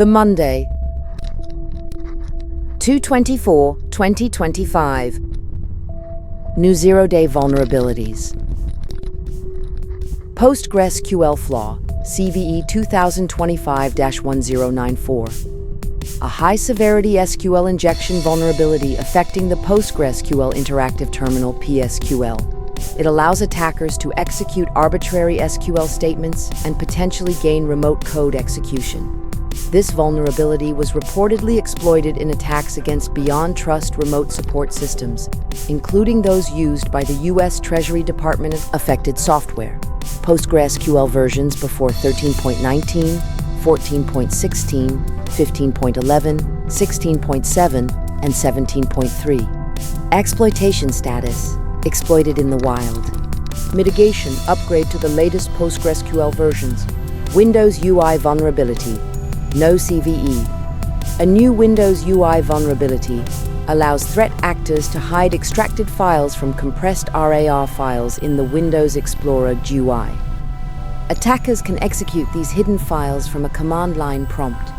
The Monday, 2/24/2025. New zero-day vulnerabilities. PostgreSQL flaw, CVE 2025-1094. A high-severity SQL injection vulnerability affecting the PostgreSQL Interactive Terminal (PSQL). It allows attackers to execute arbitrary SQL statements and potentially gain remote code execution. This vulnerability was reportedly exploited in attacks against Beyond Trust remote support systems, including those used by the U.S. Treasury Department of affected software. PostgreSQL versions before 13.19, 14.16, 15.11, 16.7, and 17.3. Exploitation status: exploited in the wild. Mitigation: upgrade to the latest PostgreSQL versions. Windows UI vulnerability: no CVE. A new Windows UI vulnerability allows threat actors to hide extracted files from compressed RAR files in the Windows Explorer GUI. Attackers can execute these hidden files from a command line prompt.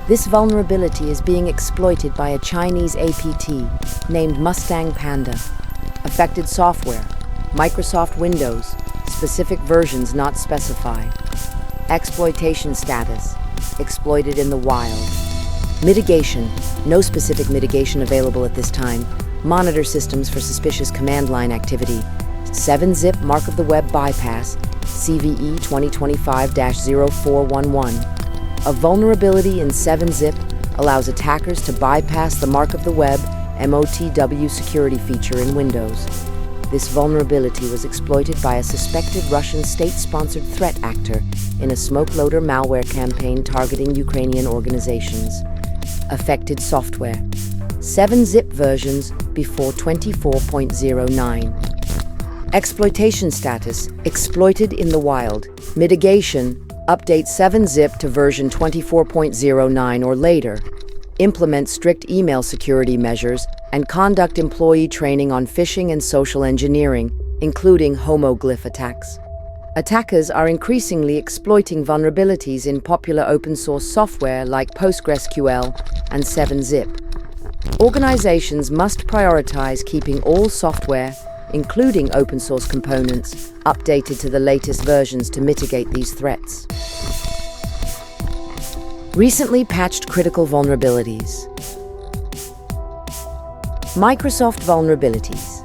This vulnerability is being exploited by a Chinese APT named Mustang Panda. Affected software: Microsoft Windows, specific versions not specified. Exploitation status: exploited in the wild. Mitigation: no specific mitigation available at this time. Monitor systems for suspicious command line activity. 7-zip mark of the web bypass, CVE 2025-0411. A vulnerability in 7-zip allows attackers to bypass the mark of the web MOTW security feature in Windows. This vulnerability was exploited by a suspected Russian state-sponsored threat actor in a smoke loader malware campaign targeting Ukrainian organizations. Affected software: 7-zip versions before 24.09. Exploitation status: exploited in the wild. Mitigation: update 7-zip to version 24.09 or later. Implement strict email security measures and conduct employee training on phishing and social engineering, including homoglyph attacks. Attackers are increasingly exploiting vulnerabilities in popular open-source software like PostgreSQL and 7-zip. Organizations must prioritize keeping all software, including open-source components, updated to the latest versions to mitigate these threats. Recently patched critical vulnerabilities. Microsoft vulnerabilities.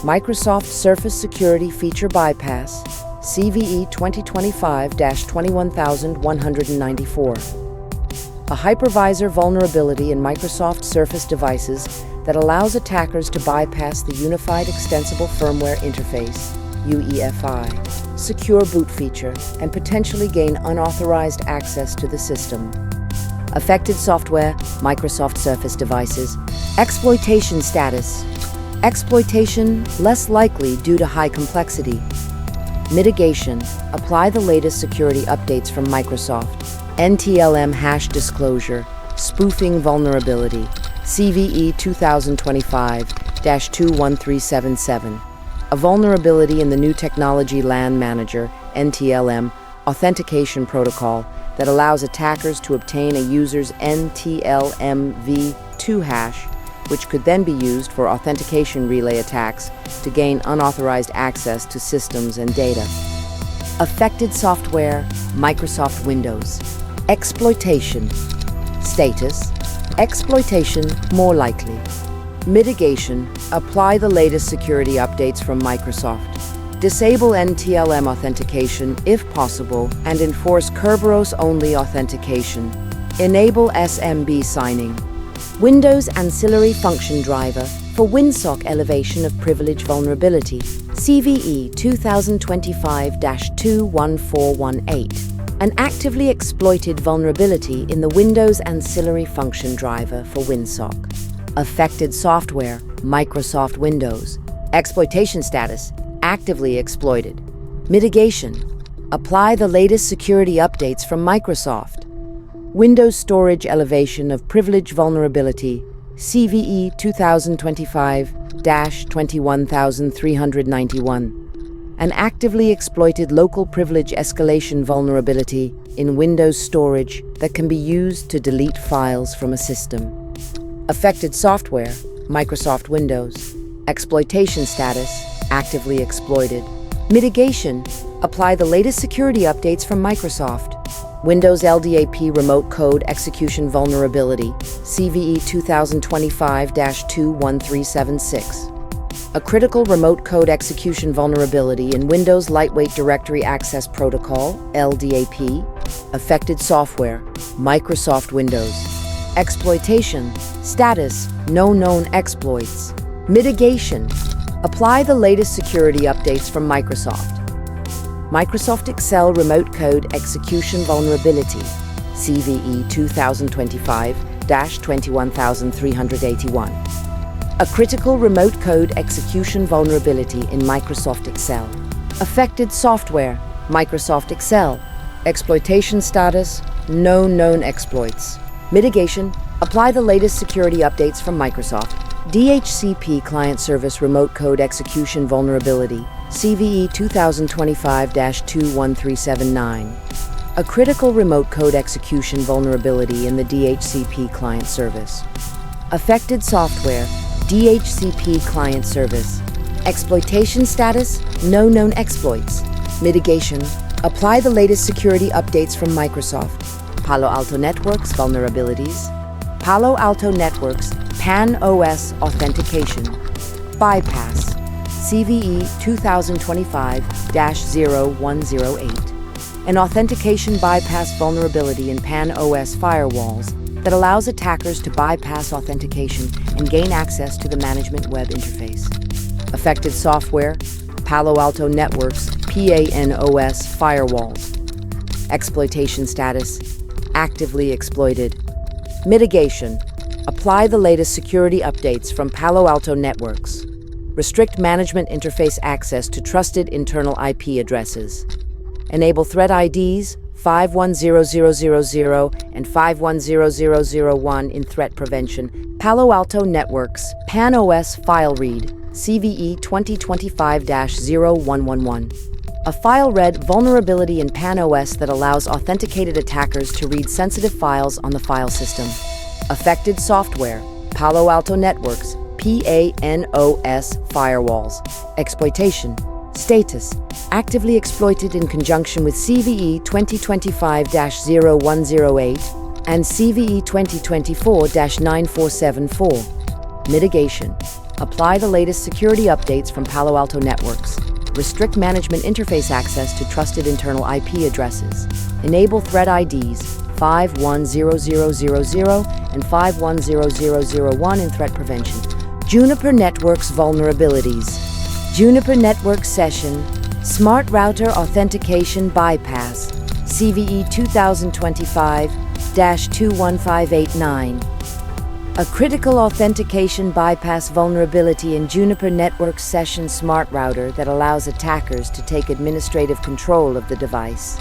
Microsoft Surface Security Feature Bypass, CVE 2025-21194. A hypervisor vulnerability in Microsoft Surface devices that allows attackers to bypass the Unified Extensible Firmware Interface, UEFI, secure boot feature, and potentially gain unauthorized access to the system. Affected software: Microsoft Surface devices. Exploitation status: exploitation less likely due to high complexity. Mitigation: apply the latest security updates from Microsoft. NTLM hash disclosure, spoofing vulnerability, CVE 2025-21377. A vulnerability in the new Technology LAN Manager, NTLM, authentication protocol that allows attackers to obtain a user's NTLM-v2 hash, which could then be used for authentication relay attacks to gain unauthorized access to systems and data. Affected software: Microsoft Windows. Exploitation status: exploitation more likely. Mitigation: apply the latest security updates from Microsoft. Disable NTLM authentication if possible and enforce Kerberos-only authentication. Enable SMB signing. Windows Ancillary Function Driver for WinSock Elevation of Privilege Vulnerability, CVE 2025-21418. An actively exploited vulnerability in the Windows Ancillary Function Driver for WinSock. Affected software: Microsoft Windows. Exploitation status: actively exploited. Mitigation: apply the latest security updates from Microsoft. Windows Storage Elevation of Privilege Vulnerability, CVE 2025-21391. An actively exploited local privilege escalation vulnerability in Windows storage that can be used to delete files from a system. Affected software, Microsoft Windows. Exploitation status, actively exploited. Mitigation, apply the latest security updates from Microsoft. Windows LDAP Remote Code Execution Vulnerability, CVE 2025-21376. A critical remote code execution vulnerability in Windows Lightweight Directory Access Protocol, LDAP. Affected software, Microsoft Windows. Exploitation, status, no known exploits. Mitigation, apply the latest security updates from Microsoft. Microsoft Excel Remote Code Execution Vulnerability, CVE 2025-21381. A critical remote code execution vulnerability in Microsoft Excel. Affected software, Microsoft Excel. Exploitation status, no known exploits. Mitigation, apply the latest security updates from Microsoft. DHCP Client Service Remote Code Execution Vulnerability, CVE 2025-21379. A critical remote code execution vulnerability in the DHCP Client Service. Affected software, DHCP Client Service. Exploitation status, no known exploits. Mitigation, apply the latest security updates from Microsoft. Palo Alto Networks vulnerabilities. Palo Alto Networks Pan-OS authentication. Bypass, CVE 2025-0108. An authentication bypass vulnerability in Pan-OS firewalls that allows attackers to bypass authentication and gain access to the management web interface. Affected software, Palo Alto Networks PAN-OS firewalls. Exploitation status, actively exploited. Mitigation, apply the latest security updates from Palo Alto Networks. Restrict management interface access to trusted internal IP addresses. Enable threat IDs 510000 and 510001 in threat prevention. Palo Alto Networks Pan-OS File Read, CVE 2025-0111. A file read vulnerability in Pan-OS that allows authenticated attackers to read sensitive files on the file system. Affected software, Palo Alto Networks PAN-OS firewalls. Exploitation, status, actively exploited in conjunction with CVE 2025-0108 and CVE 2024-9474. Mitigation, apply the latest security updates from Palo Alto Networks. Restrict management interface access to trusted internal IP addresses. Enable threat IDs 510000 and 510001 in threat prevention. Juniper Networks vulnerabilities. Juniper Network Session Smart Router Authentication Bypass, CVE 2025-21589. A critical authentication bypass vulnerability in Juniper Network Session Smart Router that allows attackers to take administrative control of the device.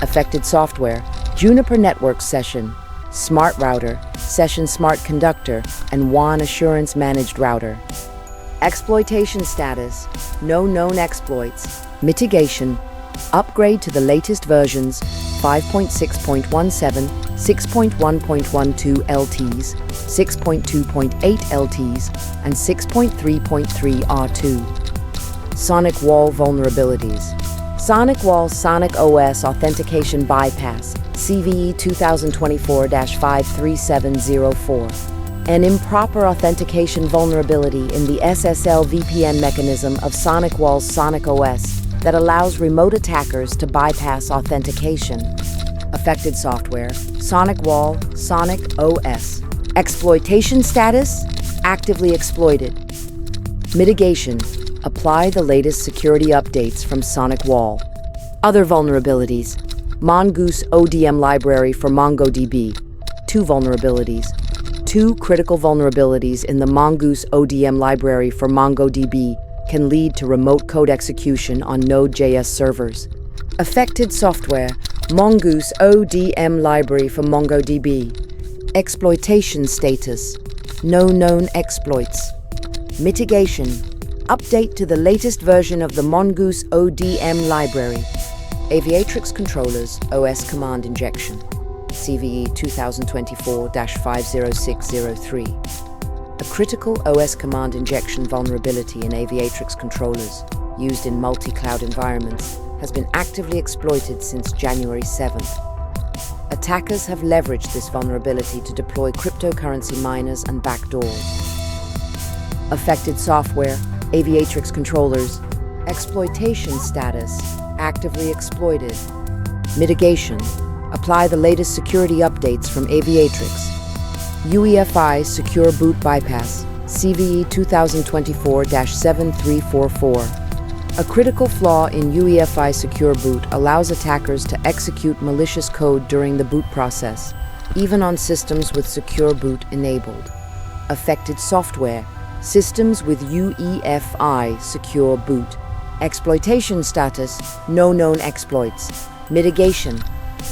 Affected software, Juniper Network Session, Smart Router, Session Smart Conductor, and WAN Assurance Managed Router. Exploitation status, no known exploits. Mitigation, upgrade to the latest versions 5.6.17, 6.1.12 LTs, 6.2.8 LTs, and 6.3.3 R2. Sonic Wall vulnerabilities. Sonic Wall Sonic OS Authentication Bypass, CVE 2024-53704. An improper authentication vulnerability in the SSL VPN mechanism of Sonic Wall's Sonic OS that allows remote attackers to bypass authentication. Affected software, Sonic Wall, Sonic OS. Exploitation status, actively exploited. Mitigation, apply the latest security updates from Sonic Wall. Other vulnerabilities, Mongoose ODM library for MongoDB. 2 vulnerabilities. 2 critical vulnerabilities in the Mongoose ODM library for MongoDB can lead to remote code execution on Node.js servers. Affected software, Mongoose ODM library for MongoDB. Exploitation status, no known exploits. Mitigation, Update to the latest version of the Mongoose ODM library. Aviatrix Controllers OS Command Injection. CVE 2024-50603. A critical OS command injection vulnerability in Aviatrix controllers, used in multi-cloud environments, has been actively exploited since January 7th. Attackers have leveraged this vulnerability to deploy cryptocurrency miners and backdoors. Affected software, Aviatrix controllers, exploitation status, actively exploited. Mitigation, apply the latest security updates from Aviatrix. UEFI Secure Boot Bypass, CVE 2024-7344. A critical flaw in UEFI Secure Boot allows attackers to execute malicious code during the boot process, even on systems with Secure Boot enabled. Affected software, systems with UEFI Secure Boot. Exploitation status, no known exploits. Mitigation,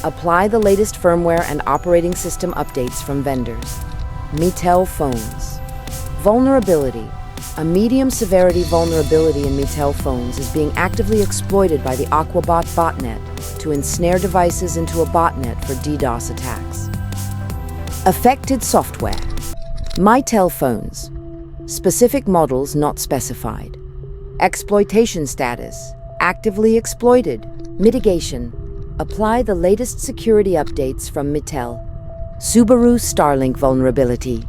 apply the latest firmware and operating system updates from vendors. Mitel phones. Vulnerability. A medium-severity vulnerability in Mitel phones is being actively exploited by the Aquabot botnet to ensnare devices into a botnet for DDoS attacks. Affected software. Mitel phones. Specific models not specified. Exploitation status. Actively exploited. Mitigation. Apply the latest security updates from Mitel. Subaru Starlink vulnerability.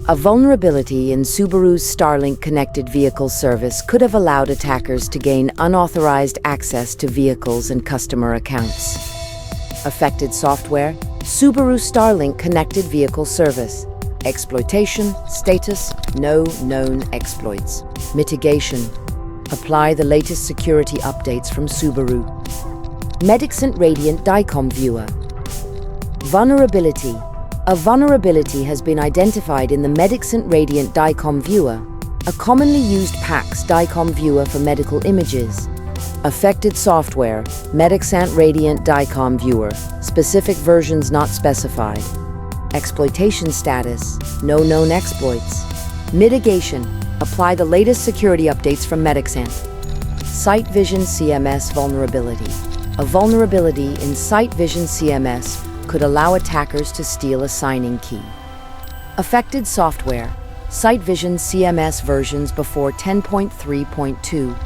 A vulnerability in Subaru's Starlink connected vehicle service could have allowed attackers to gain unauthorized access to vehicles and customer accounts. Affected software, Subaru Starlink connected vehicle service. Exploitation, status, no known exploits. Mitigation, apply the latest security updates from Subaru. Medixant Radiant DICOM Viewer. Vulnerability. A vulnerability has been identified in the Medixant Radiant DICOM Viewer, a commonly used PACS DICOM viewer for medical images. Affected software, Medixant Radiant DICOM Viewer, specific versions not specified. Exploitation status, no known exploits. Mitigation, apply the latest security updates from Medixant. Sight Vision CMS vulnerability. A vulnerability in Sight Vision CMS could allow attackers to steal a signing key. Affected software, Sight Vision CMS versions before 10.3.2.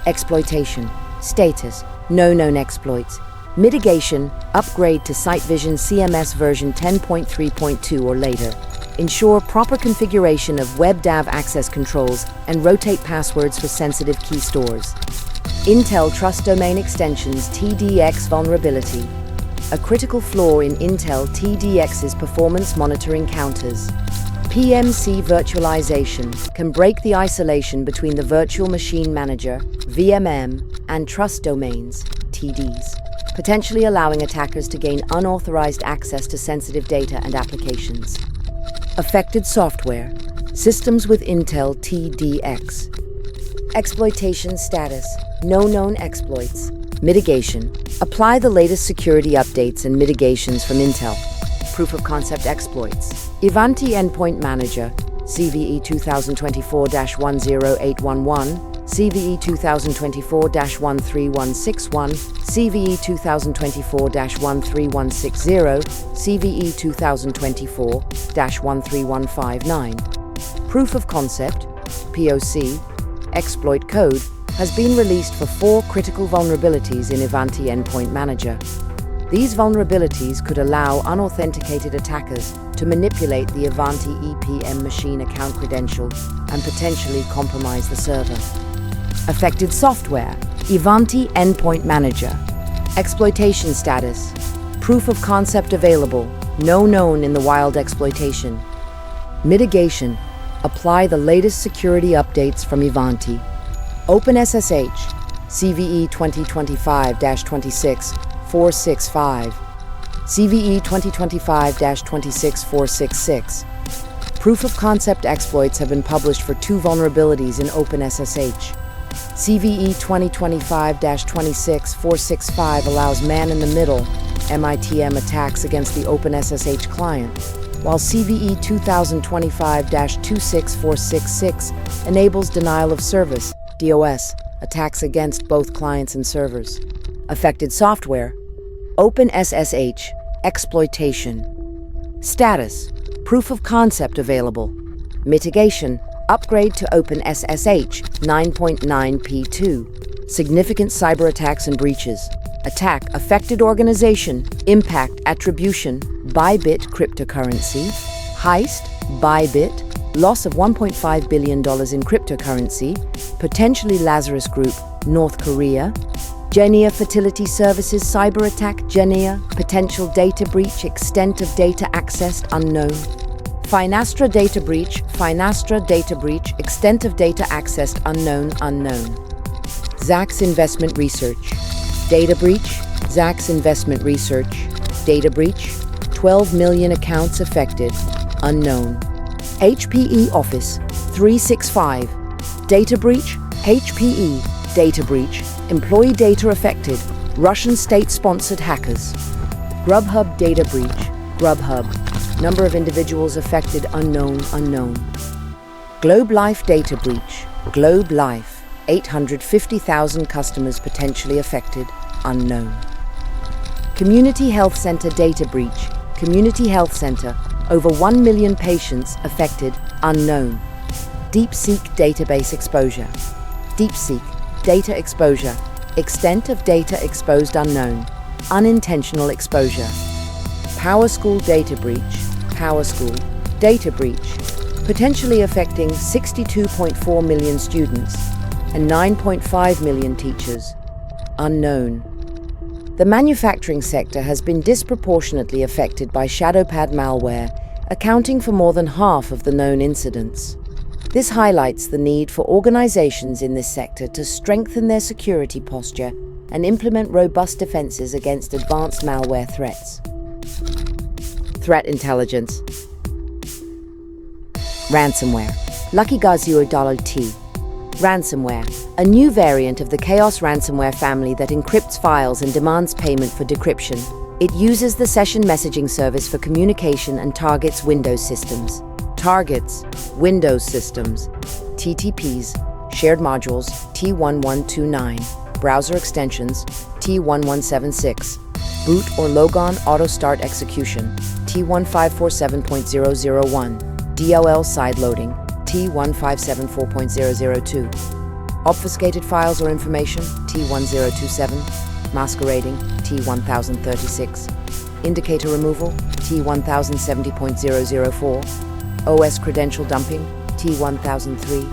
Exploitation, status, no known exploits. Mitigation, upgrade to Sight Vision CMS version 10.3.2 or later. Ensure proper configuration of WebDAV access controls and rotate passwords for sensitive key stores. Intel Trust Domain Extensions TDX vulnerability. A critical flaw in Intel TDX's performance monitoring counters. PMC virtualization can break the isolation between the Virtual Machine Manager, VMM, and trust domains, TDs, potentially allowing attackers to gain unauthorized access to sensitive data and applications. Affected software, systems with Intel TDX. Exploitation status, no known exploits. Mitigation, apply the latest security updates and mitigations from Intel. Proof of concept exploits. Ivanti Endpoint Manager, CVE 2024-10811, CVE 2024-13161, CVE 2024-13160, CVE 2024-13159. Proof of concept, POC, exploit code, has been released for 4 critical vulnerabilities in Ivanti Endpoint Manager. These vulnerabilities could allow unauthenticated attackers to manipulate the Ivanti EPM machine account credential and potentially compromise the server. Affected software, Ivanti Endpoint Manager. Exploitation status, proof of concept available, no known in the wild exploitation. Mitigation, apply the latest security updates from Ivanti. OpenSSH, CVE 2025-26465, CVE 2025-26466. Proof of concept exploits have been published for 2 vulnerabilities in OpenSSH. CVE 2025-26465 allows man-in-the-middle (MITM) attacks against the OpenSSH client. while CVE 2025-26466 enables denial of service, DOS, attacks against both clients and servers. Affected software: OpenSSH, exploitation. Status: proof of concept available. Mitigation: upgrade to OpenSSH 9.9p2. Significant cyber attacks and breaches. Attack: affected organization, impact attribution, Bybit cryptocurrency. Heist: Bybit, loss of $1.5 billion in cryptocurrency, potentially Lazarus Group, North Korea. Genia Fertility Services cyber attack, Genia, potential data breach, extent of data accessed unknown. Finastra data breach, extent of data accessed unknown. Zacks Investment Research. Data breach, Zacks Investment Research. Data breach, 12 million accounts affected, unknown. HPE Office 365. Data breach, HPE, data breach, employee data affected, Russian state-sponsored hackers. Grubhub data breach, Grubhub, number of individuals affected, unknown. Globe Life data breach, Globe Life, 850,000 customers potentially affected, unknown. Community Health Center data breach, Community Health Center, over 1 million patients affected, unknown. DeepSeek database exposure. DeepSeek, data exposure, extent of data exposed unknown, unintentional exposure. PowerSchool data breach, PowerSchool, data breach, potentially affecting 62.4 million students and 9.5 million teachers, unknown. The manufacturing sector has been disproportionately affected by ShadowPad malware, accounting for more than half of the known incidents. This highlights the need for organizations in this sector to strengthen their security posture and implement robust defenses against advanced malware threats. Threat intelligence. Ransomware. LuckyGuys$T. Ransomware, a new variant of the Chaos ransomware family that encrypts files and demands payment for decryption. It uses the session messaging service for communication and targets Windows systems. Targets Windows systems. TTPs, shared modules T1129, browser extensions T1176, boot or logon auto start execution T1547.001, DLL sideloading T1574.002, obfuscated files or information T1027, masquerading T1036, indicator removal T1070.004, OS credential dumping T1003,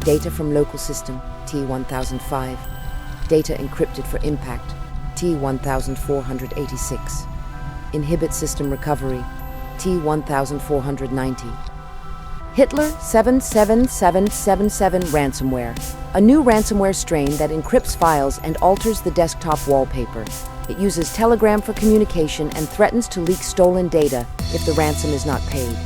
data from local system T1005, data encrypted for impact T1486, inhibit system recovery T1490. Hitler 77777 ransomware, a new ransomware strain that encrypts files and alters the desktop wallpaper. It uses Telegram for communication and threatens to leak stolen data if the ransom is not paid.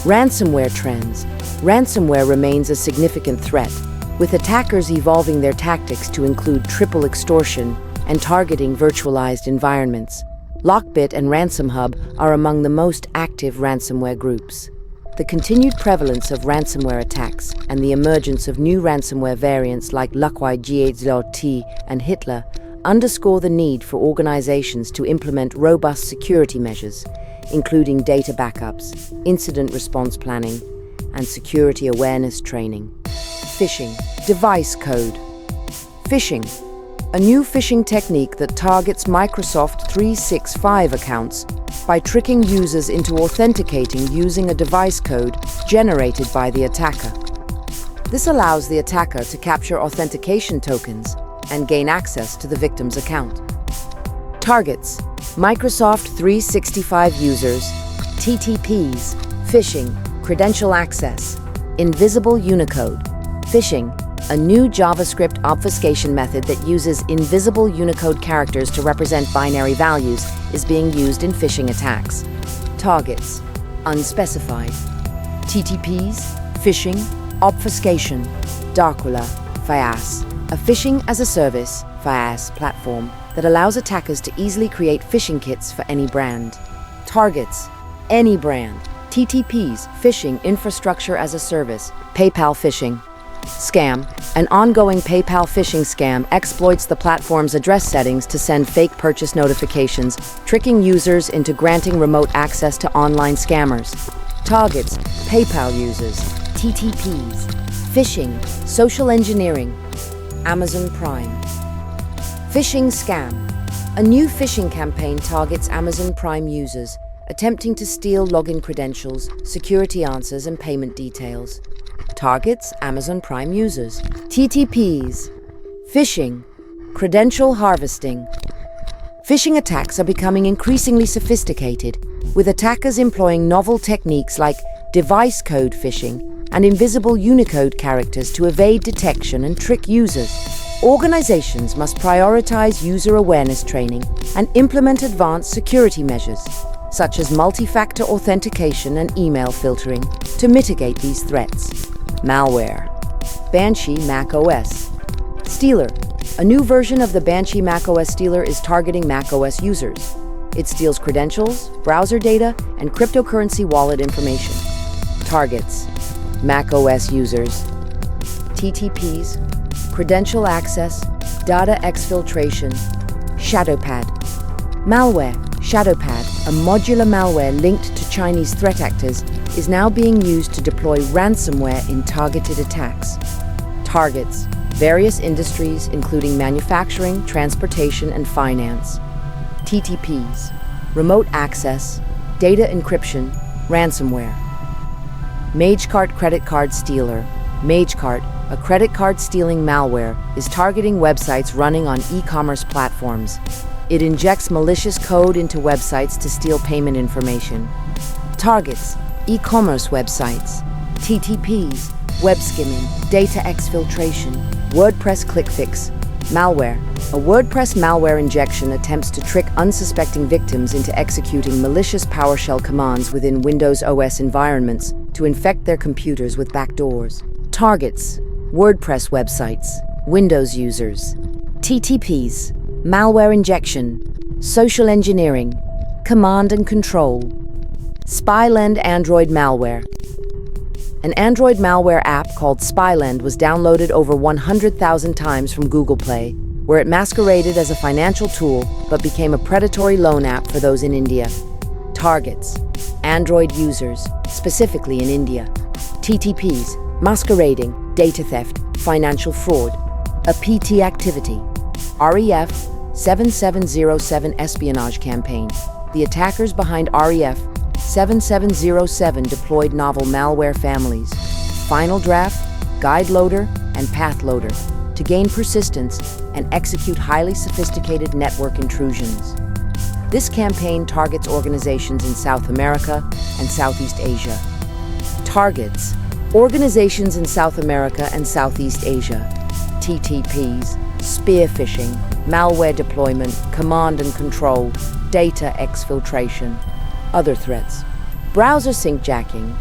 Ransomware trends. Ransomware remains a significant threat, with attackers evolving their tactics to include triple extortion and targeting virtualized environments. Lockbit and RansomHub are among the most active ransomware groups. The continued prevalence of ransomware attacks and the emergence of new ransomware variants like LuckyGuys$T and Hitler underscore the need for organizations to implement robust security measures, including data backups, incident response planning, and security awareness training. Phishing. Device code. Phishing. A new phishing technique that targets Microsoft 365 accounts by tricking users into authenticating using a device code generated by the attacker. This allows the attacker to capture authentication tokens and gain access to the victim's account. Targets: Microsoft 365 users, TTPs, phishing, credential access, invisible Unicode. Phishing, a new JavaScript obfuscation method that uses invisible Unicode characters to represent binary values, is being used in phishing attacks. Targets: unspecified. TTPs, phishing, obfuscation, Darkula, FIAS, a phishing-as-a-service FIAS platform that allows attackers to easily create phishing kits for any brand. Targets: any brand. TTPs, phishing infrastructure as a service, PayPal phishing. Scam. An ongoing PayPal phishing scam exploits the platform's address settings to send fake purchase notifications, tricking users into granting remote access to online scammers. Targets. PayPal users. TTPs. Phishing. Social engineering. Amazon Prime. Phishing scam. A new phishing campaign targets Amazon Prime users, attempting to steal login credentials, security answers, and payment details. Targets Amazon Prime users. TTPs. Phishing. Credential harvesting. Phishing attacks are becoming increasingly sophisticated, with attackers employing novel techniques like device code phishing and invisible Unicode characters to evade detection and trick users. Organizations must prioritize user awareness training and implement advanced security measures, such as multi-factor authentication and email filtering, to mitigate these threats. Malware. Banshee macOS. Stealer. A new version of the Banshee macOS Stealer is targeting macOS users. It steals credentials, browser data, and cryptocurrency wallet information. Targets. macOS users. TTPs. Credential access, data exfiltration. Shadowpad. Malware. Shadowpad, a modular malware linked to Chinese threat actors, is now being used to deploy ransomware in targeted attacks. Targets. Various industries, including manufacturing, transportation, and finance. TTPs. Remote access, data encryption, ransomware. MageCart credit card stealer. MageCart, a credit card stealing malware, is targeting websites running on e-commerce platforms. It injects malicious code into websites to steal payment information. Targets. E-commerce websites. TTPs. Web skimming, data exfiltration, WordPress click fix. Malware. A WordPress malware injection attempts to trick unsuspecting victims into executing malicious PowerShell commands within Windows OS environments to infect their computers with backdoors. Targets. WordPress websites. Windows users. TTPs. Malware injection. Social engineering. Command and control. Spylend Android malware. An Android malware app called Spylend was downloaded over 100,000 times from Google Play, where it masqueraded as a financial tool but became a predatory loan app for those in India. Targets. Android users, specifically in India. TTPs. Masquerading, data theft, financial fraud. A PT activity. REF 7707 espionage campaign. The attackers behind REF 7707 deployed novel malware families, Final Draft, Guide Loader, and Path Loader, to gain persistence and execute highly sophisticated network intrusions. This campaign targets organizations in South America and Southeast Asia. Targets. Organizations in South America and Southeast Asia. TTPs, spear phishing, malware deployment, command and control, data exfiltration. Other threats. Browser sync jacking.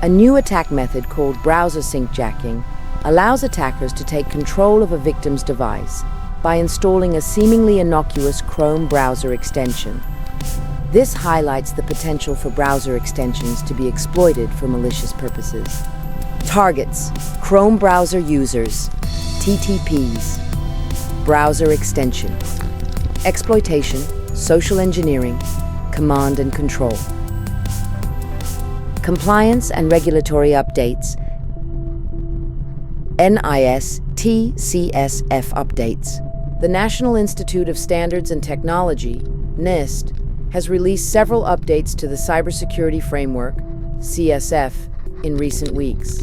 A new attack method called browser sync jacking allows attackers to take control of a victim's device by installing a seemingly innocuous Chrome browser extension. This highlights the potential for browser extensions to be exploited for malicious purposes. Targets. Chrome browser users. TTPs. Browser extension. Exploitation, social engineering, command and control. Compliance and regulatory updates. NIST/CSF updates. The National Institute of Standards and Technology, NIST, has released several updates to the Cybersecurity Framework, CSF, in recent weeks.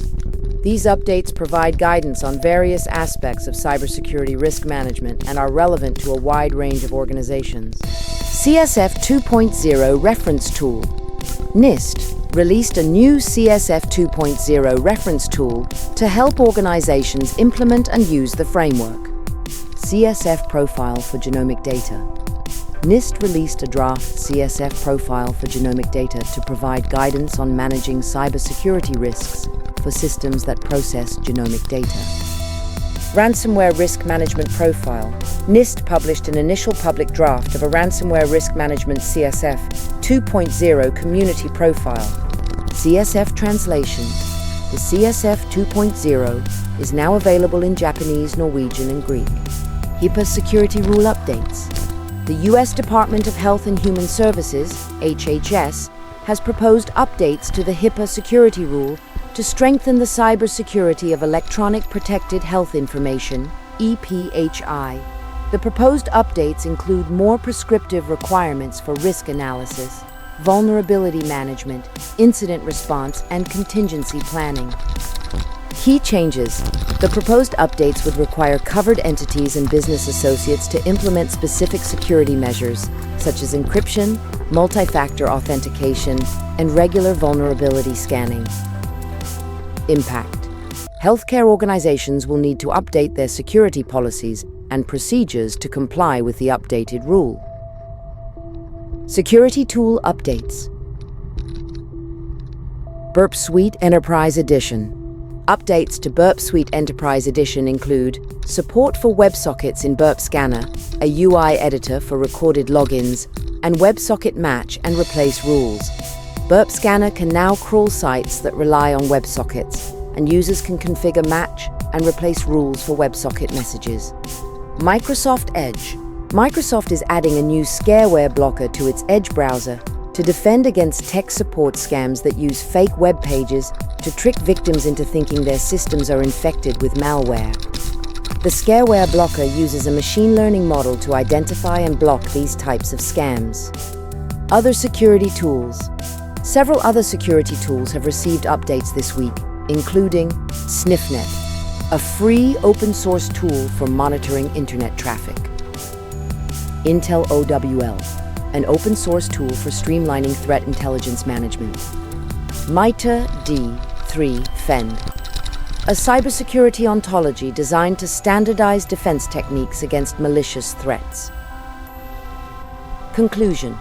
These updates provide guidance on various aspects of cybersecurity risk management and are relevant to a wide range of organizations. CSF 2.0 Reference Tool. NIST released a new CSF 2.0 reference tool to help organizations implement and use the framework. CSF Profile for Genomic Data. NIST released a draft CSF profile for genomic data to provide guidance on managing cybersecurity risks for systems that process genomic data. Ransomware Risk Management Profile. NIST published an initial public draft of a Ransomware Risk Management CSF 2.0 Community Profile. CSF translations. The CSF 2.0 is now available in Japanese, Norwegian, and Greek. HIPAA security rule updates. The U.S. Department of Health and Human Services, HHS, has proposed updates to the HIPAA security rule to strengthen the cybersecurity of electronic protected health information, EPHI. The proposed updates include more prescriptive requirements for risk analysis, vulnerability management, incident response, and contingency planning. Key changes. The proposed updates would require covered entities and business associates to implement specific security measures, such as encryption, multi-factor authentication, and regular vulnerability scanning. Impact. Healthcare organizations will need to update their security policies and procedures to comply with the updated rule. Security tool updates. Burp Suite Enterprise Edition. Updates to Burp Suite Enterprise Edition include support for WebSockets in Burp Scanner, a UI editor for recorded logins, and WebSocket match and replace rules. Burp Scanner can now crawl sites that rely on WebSockets, and users can configure match and replace rules for WebSocket messages. Microsoft Edge. Microsoft is adding a new scareware blocker to its Edge browser to defend against tech support scams that use fake web pages to trick victims into thinking their systems are infected with malware. The scareware blocker uses a machine learning model to identify and block these types of scams. Other security tools. Several other security tools have received updates this week, including SniffNet, a free open-source tool for monitoring internet traffic. Intel OWL, an open-source tool for streamlining threat intelligence management. MITRE D3 Fend, a cybersecurity ontology designed to standardize defense techniques against malicious threats. Conclusion.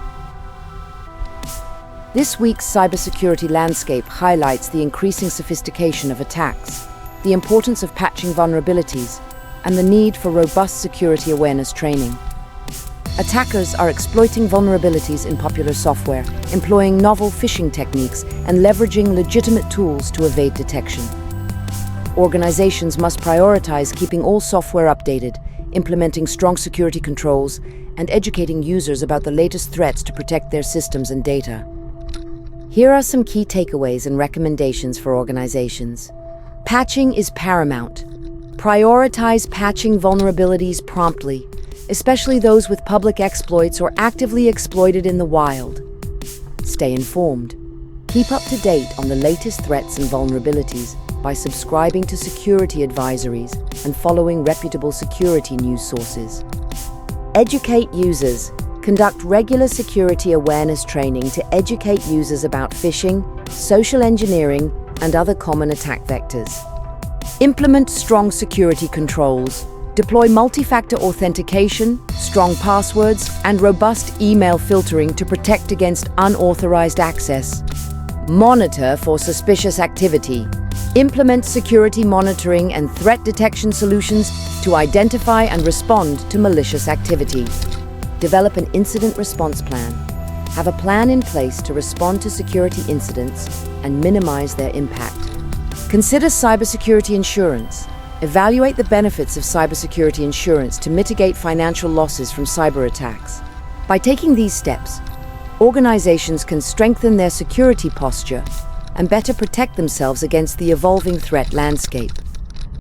This week's cybersecurity landscape highlights the increasing sophistication of attacks, the importance of patching vulnerabilities, and the need for robust security awareness training. Attackers are exploiting vulnerabilities in popular software, employing novel phishing techniques, and leveraging legitimate tools to evade detection. Organizations must prioritize keeping all software updated, implementing strong security controls, and educating users about the latest threats to protect their systems and data. Here are some key takeaways and recommendations for organizations. Patching is paramount. Prioritize patching vulnerabilities promptly, especially those with public exploits or actively exploited in the wild. Stay informed. Keep up to date on the latest threats and vulnerabilities by subscribing to security advisories and following reputable security news sources. Educate users. Conduct regular security awareness training to educate users about phishing, social engineering, and other common attack vectors. Implement strong security controls. Deploy multi-factor authentication, strong passwords, and robust email filtering to protect against unauthorized access. Monitor for suspicious activity. Implement security monitoring and threat detection solutions to identify and respond to malicious activity. Develop an incident response plan. Have a plan in place to respond to security incidents and minimize their impact. Consider cybersecurity insurance. Evaluate the benefits of cybersecurity insurance to mitigate financial losses from cyber attacks. By taking these steps, organizations can strengthen their security posture and better protect themselves against the evolving threat landscape.